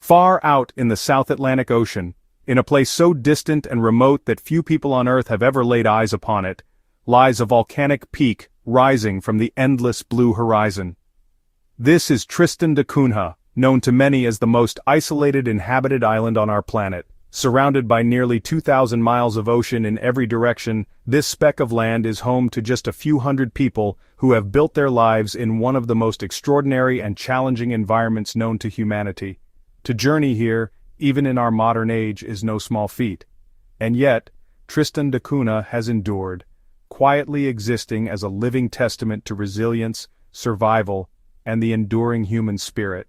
Far out in the South Atlantic Ocean, in a place so distant and remote that few people on Earth have ever laid eyes upon it, lies a volcanic peak rising from the endless blue horizon. This is Tristan da Cunha, known to many as the most isolated inhabited island on our planet. Surrounded by nearly 2,000 miles of ocean in every direction, this speck of land is home to just a few hundred people who have built their lives in one of the most extraordinary and challenging environments known to humanity. To journey here, even in our modern age, is no small feat. And yet, Tristan da Cunha has endured, quietly existing as a living testament to resilience, survival, and the enduring human spirit.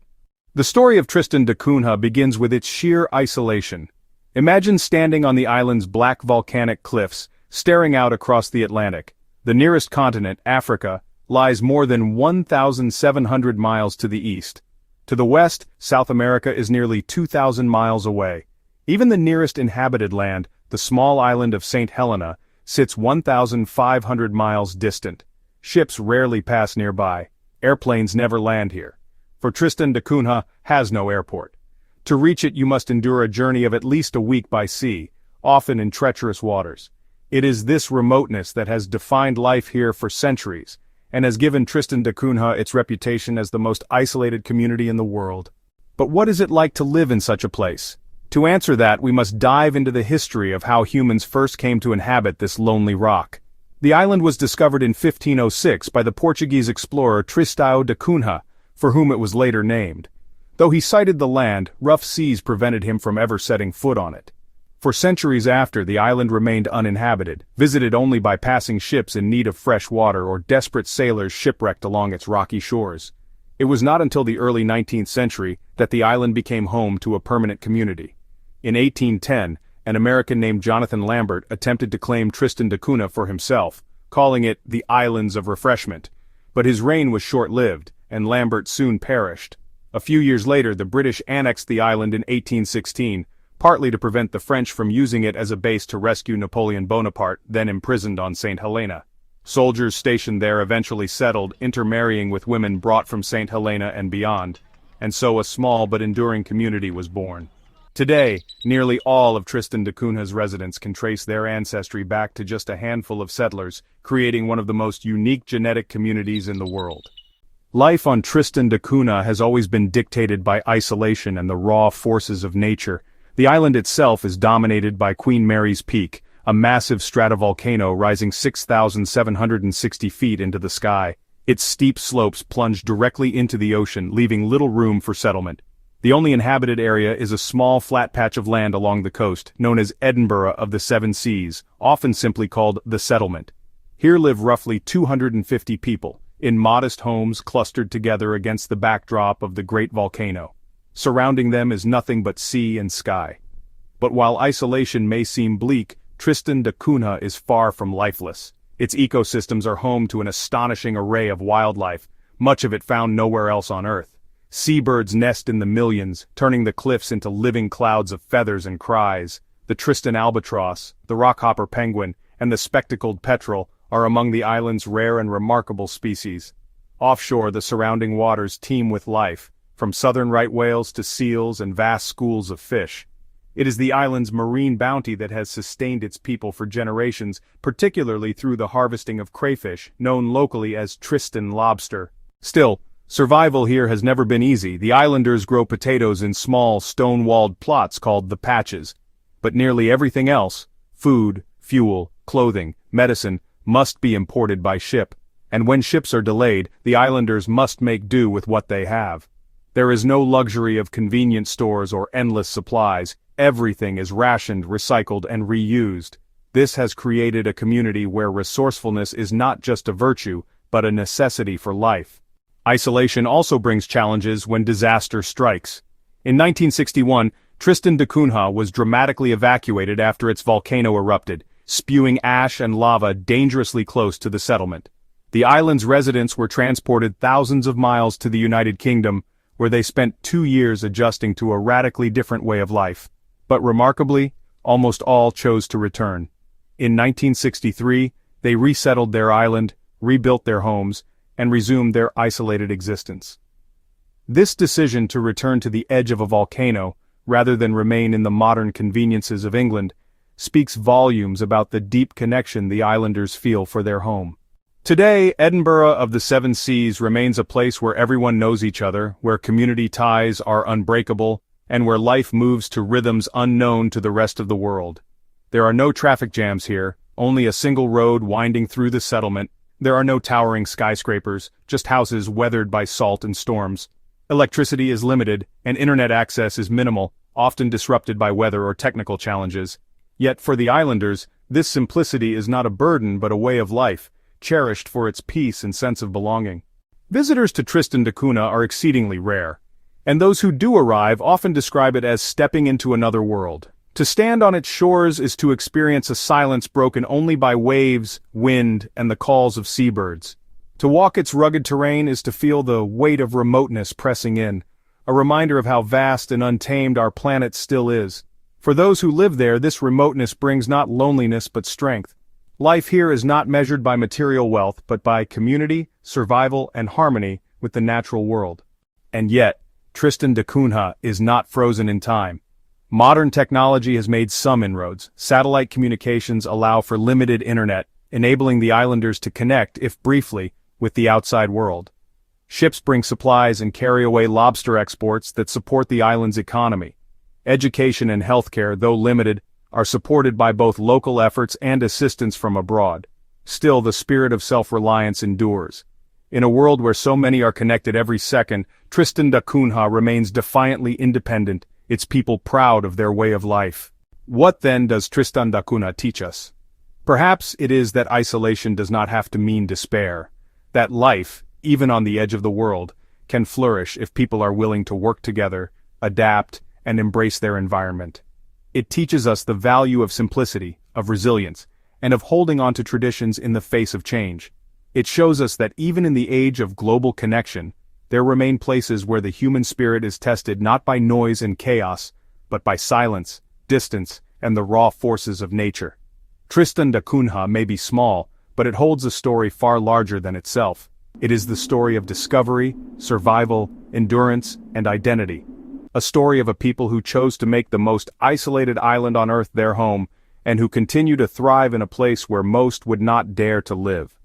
The story of Tristan da Cunha begins with its sheer isolation. Imagine standing on the island's black volcanic cliffs, staring out across the Atlantic. The nearest continent, Africa, lies more than 1,700 miles to the east. To the west, South America is nearly 2,000 miles away. Even the nearest inhabited land, the small island of St. Helena, sits 1,500 miles distant. Ships rarely pass nearby. Airplanes never land here. For Tristan da Cunha has no airport. To reach it you must endure a journey of at least a week by sea, often in treacherous waters. It is this remoteness that has defined life here for centuries, and has given Tristan da Cunha its reputation as the most isolated community in the world. But what is it like to live in such a place? To answer that, we must dive into the history of how humans first came to inhabit this lonely rock. The island was discovered in 1506 by the Portuguese explorer Tristan da Cunha, for whom it was later named. Though he sighted the land, rough seas prevented him from ever setting foot on it. For centuries after, the island remained uninhabited, visited only by passing ships in need of fresh water or desperate sailors shipwrecked along its rocky shores. It was not until the early 19th century that the island became home to a permanent community. In 1810, an American named Jonathan Lambert attempted to claim Tristan da Cunha for himself, calling it the Islands of Refreshment. But his reign was short-lived, and Lambert soon perished. A few years later, the British annexed the island in 1816, partly to prevent the French from using it as a base to rescue Napoleon Bonaparte, then imprisoned on St. Helena. Soldiers stationed there eventually settled, intermarrying with women brought from St. Helena and beyond, and so a small but enduring community was born. Today, nearly all of Tristan da Cunha's residents can trace their ancestry back to just a handful of settlers, creating one of the most unique genetic communities in the world. Life on Tristan da Cunha has always been dictated by isolation and the raw forces of nature. The island itself is dominated by Queen Mary's Peak, a massive stratovolcano rising 6,760 feet into the sky. Its steep slopes plunge directly into the ocean, leaving little room for settlement. The only inhabited area is a small flat patch of land along the coast, known as Edinburgh of the Seven Seas, often simply called the settlement. Here live roughly 250 people, in modest homes clustered together against the backdrop of the great volcano. Surrounding them is nothing but sea and sky. But while isolation may seem bleak, Tristan da Cunha is far from lifeless. Its ecosystems are home to an astonishing array of wildlife, much of it found nowhere else on Earth. Seabirds nest in the millions, turning the cliffs into living clouds of feathers and cries. The Tristan albatross, the rockhopper penguin, and the spectacled petrel are among the island's rare and remarkable species. Offshore, the surrounding waters teem with life, from southern right whales to seals and vast schools of fish. It is the island's marine bounty that has sustained its people for generations, particularly through the harvesting of crayfish, known locally as Tristan lobster. Still, survival here has never been easy. The islanders grow potatoes in small, stone-walled plots called the patches. But nearly everything else, food, fuel, clothing, medicine, must be imported by ship. And when ships are delayed, the islanders must make do with what they have. There is no luxury of convenience stores or endless supplies. Everything is rationed, recycled, and reused. This has created a community where resourcefulness is not just a virtue, but a necessity for life. Isolation also brings challenges when disaster strikes. In 1961, Tristan da Cunha was dramatically evacuated after its volcano erupted, spewing ash and lava dangerously close to the settlement. The island's residents were transported thousands of miles to the United Kingdom, where they spent 2 years adjusting to a radically different way of life. But remarkably, almost all chose to return. In 1963, they resettled their island, rebuilt their homes, and resumed their isolated existence. This decision to return to the edge of a volcano, rather than remain in the modern conveniences of England, speaks volumes about the deep connection the islanders feel for their home. Today, Edinburgh of the Seven Seas remains a place where everyone knows each other, where community ties are unbreakable, and where life moves to rhythms unknown to the rest of the world. There are no traffic jams here, only a single road winding through the settlement. There are no towering skyscrapers, just houses weathered by salt and storms. Electricity is limited, and internet access is minimal, often disrupted by weather or technical challenges. Yet for the islanders, this simplicity is not a burden but a way of life, cherished for its peace and sense of belonging. Visitors to Tristan da Cunha are exceedingly rare, and those who do arrive often describe it as stepping into another world. To stand on its shores is to experience a silence broken only by waves, wind, and the calls of seabirds. To walk its rugged terrain is to feel the weight of remoteness pressing in, a reminder of how vast and untamed our planet still is. For those who live there, this remoteness brings not loneliness but strength. Life here is not measured by material wealth but by community, survival, and harmony with the natural world. And yet, Tristan da Cunha is not frozen in time. Modern technology has made some inroads. Satellite communications allow for limited internet, enabling the islanders to connect, if briefly, with the outside world. Ships bring supplies and carry away lobster exports that support the island's economy. Education and healthcare, though limited, are supported by both local efforts and assistance from abroad. Still, the spirit of self-reliance endures. In a world where so many are connected every second, Tristan da Cunha remains defiantly independent, its people proud of their way of life. What then does Tristan da Cunha teach us? Perhaps it is that isolation does not have to mean despair. That life, even on the edge of the world, can flourish if people are willing to work together, adapt, and embrace their environment. It teaches us the value of simplicity, of resilience, and of holding on to traditions in the face of change. It shows us that even in the age of global connection, there remain places where the human spirit is tested not by noise and chaos, but by silence, distance, and the raw forces of nature. Tristan da Cunha may be small, but it holds a story far larger than itself. It is the story of discovery, survival, endurance, and identity. A story of a people who chose to make the most isolated island on Earth their home, and who continue to thrive in a place where most would not dare to live.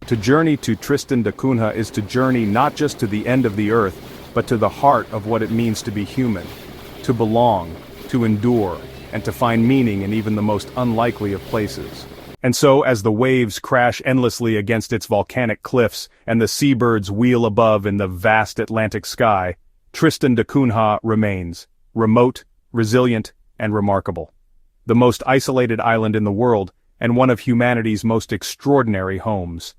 To journey to Tristan da Cunha is to journey not just to the end of the earth, but to the heart of what it means to be human, to belong, to endure, and to find meaning in even the most unlikely of places. And so, as the waves crash endlessly against its volcanic cliffs, and the seabirds wheel above in the vast Atlantic sky, Tristan da Cunha remains, remote, resilient, and remarkable. The most isolated island in the world, and one of humanity's most extraordinary homes.